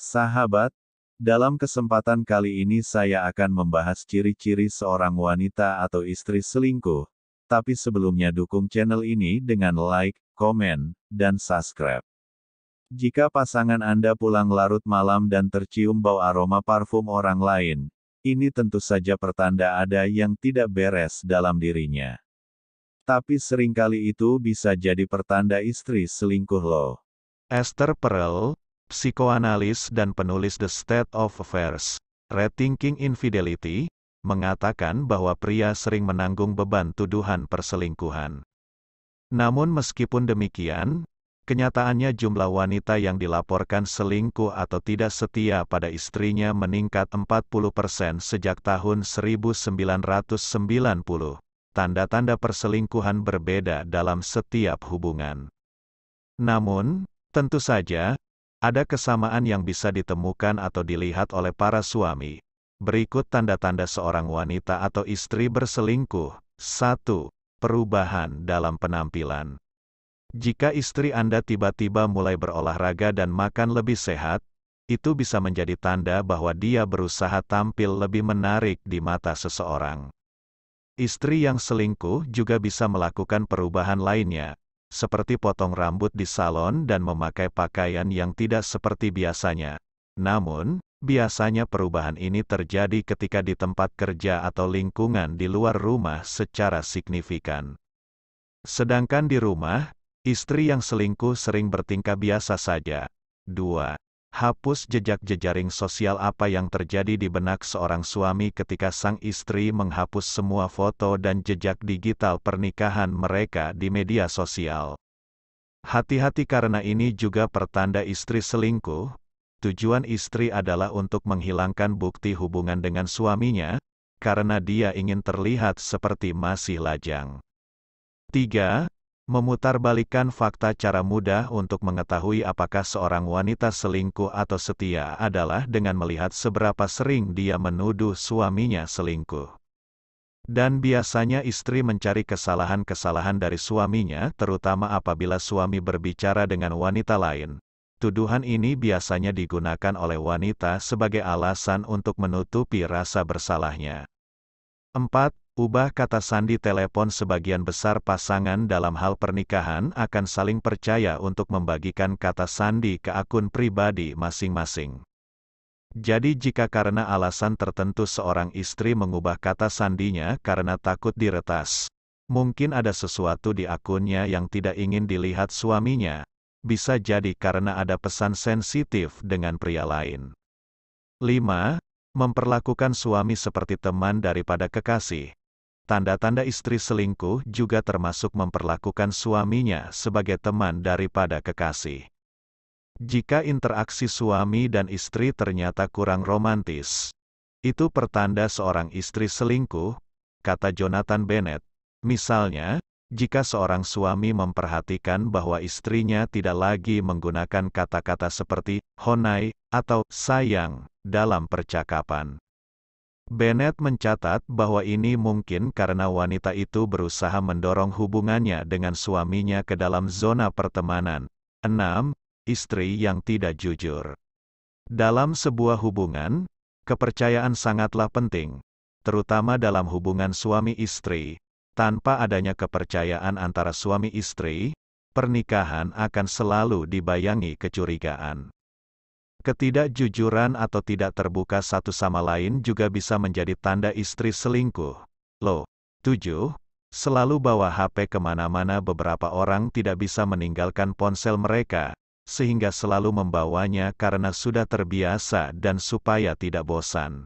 Sahabat, dalam kesempatan kali ini saya akan membahas ciri-ciri seorang wanita atau istri selingkuh. Tapi sebelumnya dukung channel ini dengan like, komen, dan subscribe. Jika pasangan Anda pulang larut malam dan tercium bau aroma parfum orang lain, ini tentu saja pertanda ada yang tidak beres dalam dirinya. Tapi seringkali itu bisa jadi pertanda istri selingkuh loh. Esther Perel, psikoanalis dan penulis The State of Affairs, Rethinking Infidelity, mengatakan bahwa pria sering menanggung beban tuduhan perselingkuhan. Namun meskipun demikian, kenyataannya jumlah wanita yang dilaporkan selingkuh atau tidak setia pada istrinya meningkat 40% sejak tahun 1990. Tanda-tanda perselingkuhan berbeda dalam setiap hubungan. Namun, tentu saja, ada kesamaan yang bisa ditemukan atau dilihat oleh para suami. Berikut tanda-tanda seorang wanita atau istri berselingkuh. 1. Perubahan dalam penampilan. Jika istri Anda tiba-tiba mulai berolahraga dan makan lebih sehat, itu bisa menjadi tanda bahwa dia berusaha tampil lebih menarik di mata seseorang. Istri yang selingkuh juga bisa melakukan perubahan lainnya, seperti potong rambut di salon dan memakai pakaian yang tidak seperti biasanya. Namun, biasanya perubahan ini terjadi ketika di tempat kerja atau lingkungan di luar rumah secara signifikan. Sedangkan di rumah, istri yang selingkuh sering bertingkah biasa saja. 2. Hapus jejak jejaring sosial. Apa yang terjadi di benak seorang suami ketika sang istri menghapus semua foto dan jejak digital pernikahan mereka di media sosial? Hati-hati karena ini juga pertanda istri selingkuh. Tujuan istri adalah untuk menghilangkan bukti hubungan dengan suaminya, karena dia ingin terlihat seperti masih lajang. 3. Memutarbalikkan fakta. Cara mudah untuk mengetahui apakah seorang wanita selingkuh atau setia adalah dengan melihat seberapa sering dia menuduh suaminya selingkuh. Dan biasanya istri mencari kesalahan-kesalahan dari suaminya, terutama apabila suami berbicara dengan wanita lain. Tuduhan ini biasanya digunakan oleh wanita sebagai alasan untuk menutupi rasa bersalahnya. 4. Ubah kata sandi telepon. Sebagian besar pasangan dalam hal pernikahan akan saling percaya untuk membagikan kata sandi ke akun pribadi masing-masing. Jadi jika karena alasan tertentu seorang istri mengubah kata sandinya karena takut diretas, mungkin ada sesuatu di akunnya yang tidak ingin dilihat suaminya, bisa jadi karena ada pesan sensitif dengan pria lain. 5. Memperlakukan suami seperti teman daripada kekasih. Tanda-tanda istri selingkuh juga termasuk memperlakukan suaminya sebagai teman daripada kekasih. Jika interaksi suami dan istri ternyata kurang romantis, itu pertanda seorang istri selingkuh, kata Jonathan Bennett. Misalnya, jika seorang suami memperhatikan bahwa istrinya tidak lagi menggunakan kata-kata seperti "honai" atau "sayang" dalam percakapan. Bennett mencatat bahwa ini mungkin karena wanita itu berusaha mendorong hubungannya dengan suaminya ke dalam zona pertemanan. 6. Istri yang tidak jujur. Dalam sebuah hubungan, kepercayaan sangatlah penting, terutama dalam hubungan suami istri. Tanpa adanya kepercayaan antara suami istri, pernikahan akan selalu dibayangi kecurigaan. Ketidakjujuran atau tidak terbuka satu sama lain juga bisa menjadi tanda istri selingkuh. 7. Selalu bawa HP kemana-mana. Beberapa orang tidak bisa meninggalkan ponsel mereka, sehingga selalu membawanya karena sudah terbiasa dan supaya tidak bosan.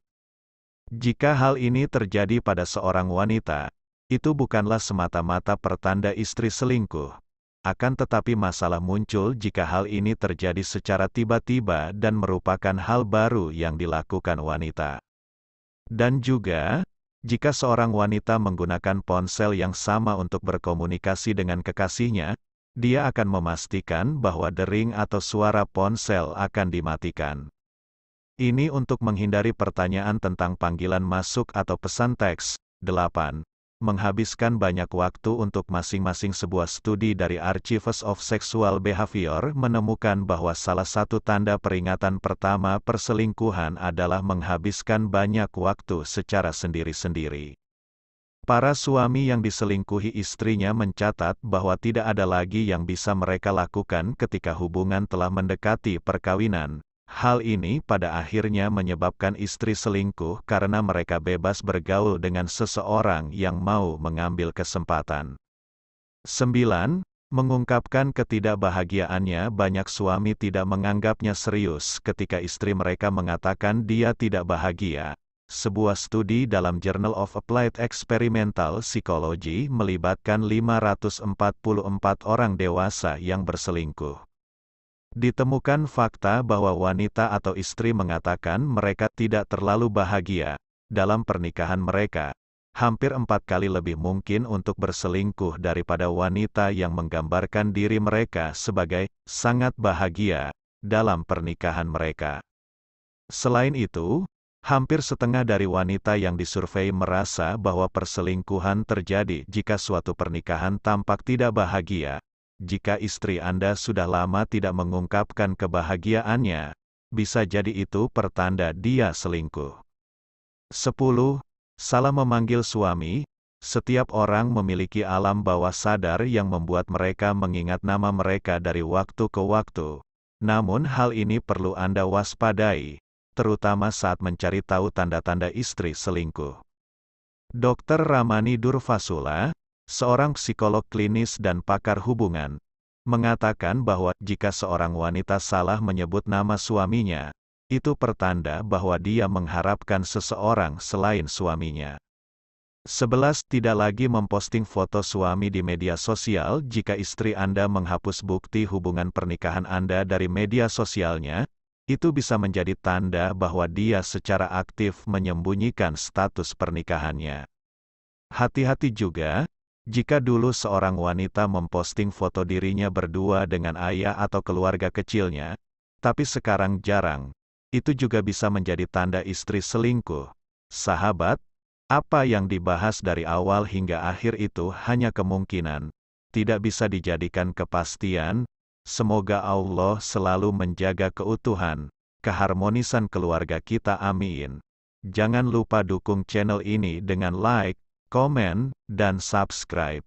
Jika hal ini terjadi pada seorang wanita, itu bukanlah semata-mata pertanda istri selingkuh. Akan tetapi masalah muncul jika hal ini terjadi secara tiba-tiba dan merupakan hal baru yang dilakukan wanita. Dan juga, jika seorang wanita menggunakan ponsel yang sama untuk berkomunikasi dengan kekasihnya, dia akan memastikan bahwa dering atau suara ponsel akan dimatikan. Ini untuk menghindari pertanyaan tentang panggilan masuk atau pesan teks. 8. menghabiskan banyak waktu untuk masing-masing. Sebuah studi dari Archives of Sexual Behavior menemukan bahwa salah satu tanda peringatan pertama perselingkuhan adalah menghabiskan banyak waktu secara sendiri-sendiri. Para suami yang diselingkuhi istrinya mencatat bahwa tidak ada lagi yang bisa mereka lakukan ketika hubungan telah mendekati perkawinan. Hal ini pada akhirnya menyebabkan istri selingkuh karena mereka bebas bergaul dengan seseorang yang mau mengambil kesempatan. 9. Mengungkapkan ketidakbahagiaannya. Banyak suami tidak menganggapnya serius ketika istri mereka mengatakan dia tidak bahagia. Sebuah studi dalam Journal of Applied Experimental Psychology melibatkan 544 orang dewasa yang berselingkuh. Ditemukan fakta bahwa wanita atau istri mengatakan mereka tidak terlalu bahagia dalam pernikahan mereka. Hampir 4 kali lebih mungkin untuk berselingkuh daripada wanita yang menggambarkan diri mereka sebagai sangat bahagia dalam pernikahan mereka. Selain itu, hampir setengah dari wanita yang disurvei merasa bahwa perselingkuhan terjadi jika suatu pernikahan tampak tidak bahagia. Jika istri Anda sudah lama tidak mengungkapkan kebahagiaannya, bisa jadi itu pertanda dia selingkuh. 10. Salah memanggil suami. Setiap orang memiliki alam bawah sadar yang membuat mereka mengingat nama mereka dari waktu ke waktu. Namun hal ini perlu Anda waspadai, terutama saat mencari tahu tanda-tanda istri selingkuh. Dr. Ramani Durvasula, seorang psikolog klinis dan pakar hubungan, mengatakan bahwa jika seorang wanita salah menyebut nama suaminya, itu pertanda bahwa dia mengharapkan seseorang selain suaminya. 11. Tidak lagi memposting foto suami di media sosial. Jika istri Anda menghapus bukti hubungan pernikahan Anda dari media sosialnya, itu bisa menjadi tanda bahwa dia secara aktif menyembunyikan status pernikahannya. Hati-hati juga, jika dulu seorang wanita memposting foto dirinya berdua dengan ayah atau keluarga kecilnya, tapi sekarang jarang, itu juga bisa menjadi tanda istri selingkuh. Sahabat, apa yang dibahas dari awal hingga akhir itu hanya kemungkinan, tidak bisa dijadikan kepastian. Semoga Allah selalu menjaga keutuhan, keharmonisan keluarga kita, amin. Jangan lupa dukung channel ini dengan like, komen, dan subscribe.